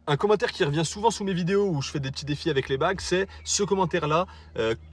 Un commentaire qui revient souvent sous mes vidéos où je fais des petits défis avec les bagues, c'est ce commentaire-là.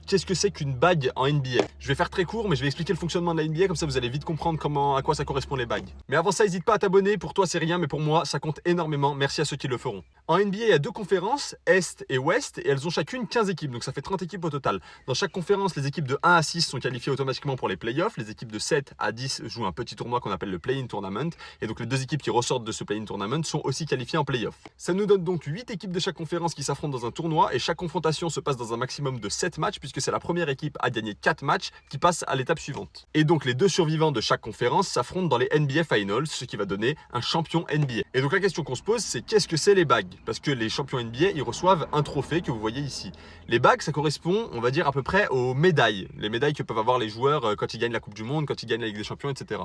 Qu'est-ce que c'est qu'une bague en NBA? Je vais faire très court, mais je vais expliquer le fonctionnement de la NBA, comme ça vous allez vite comprendre à quoi ça correspond les bagues. Mais avant ça, n'hésite pas à t'abonner. Pour toi, c'est rien, mais pour moi, ça compte énormément. Merci à ceux qui le feront. En NBA, il y a deux conférences, Est et Ouest, et elles ont chacune 15 équipes, donc ça fait 30 équipes au total. Dans chaque conférence, les équipes de 1 à 6 sont qualifiées automatiquement pour les playoffs. Les équipes de 7 à 10 jouent un petit tournoi qu'on appelle le Play-in Tournament, et donc les deux équipes qui ressortent de ce Play-in Tournament sont aussi qualifiées en playoff. Ça nous donne donc 8 équipes de chaque conférence qui s'affrontent dans un tournoi, et chaque confrontation se passe dans un maximum de 7 matchs, puisque c'est la première équipe à gagner 4 matchs qui passe à l'étape suivante. Et donc les deux survivants de chaque conférence s'affrontent dans les NBA Finals, ce qui va donner un champion NBA. Et donc la question qu'on se pose, c'est qu'est-ce que c'est les bagues? Parce que les champions NBA, ils reçoivent un trophée que vous voyez ici. Les bagues, ça correspond, on va dire, à peu près aux médailles. Les médailles que peuvent avoir les joueurs quand ils gagnent la Coupe du Monde, quand ils gagnent la Ligue des Champions, etc.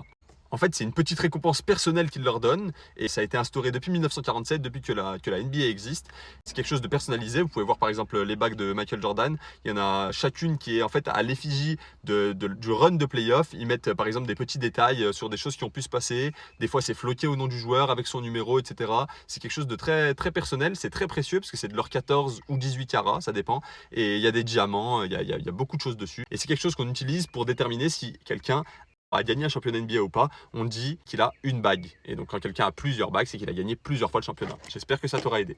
En fait, c'est une petite récompense personnelle qu'ils leur donnent et ça a été instauré depuis 1947, depuis que la NBA existe. C'est quelque chose de personnalisé. Vous pouvez voir par exemple les bagues de Michael Jordan. Il y en a chacune qui est en fait à l'effigie du run de playoff. Ils mettent par exemple des petits détails sur des choses qui ont pu se passer. Des fois, c'est floqué au nom du joueur avec son numéro, etc. C'est quelque chose de très, très personnel. C'est très précieux parce que c'est de l'or 14 ou 18 carats, ça dépend. Et il y a des diamants, il y a beaucoup de choses dessus. Et c'est quelque chose qu'on utilise pour déterminer si quelqu'un a gagné un championnat NBA ou pas. On dit qu'il a une bague. Et donc quand quelqu'un a plusieurs bagues, c'est qu'il a gagné plusieurs fois le championnat. J'espère que ça t'aura aidé.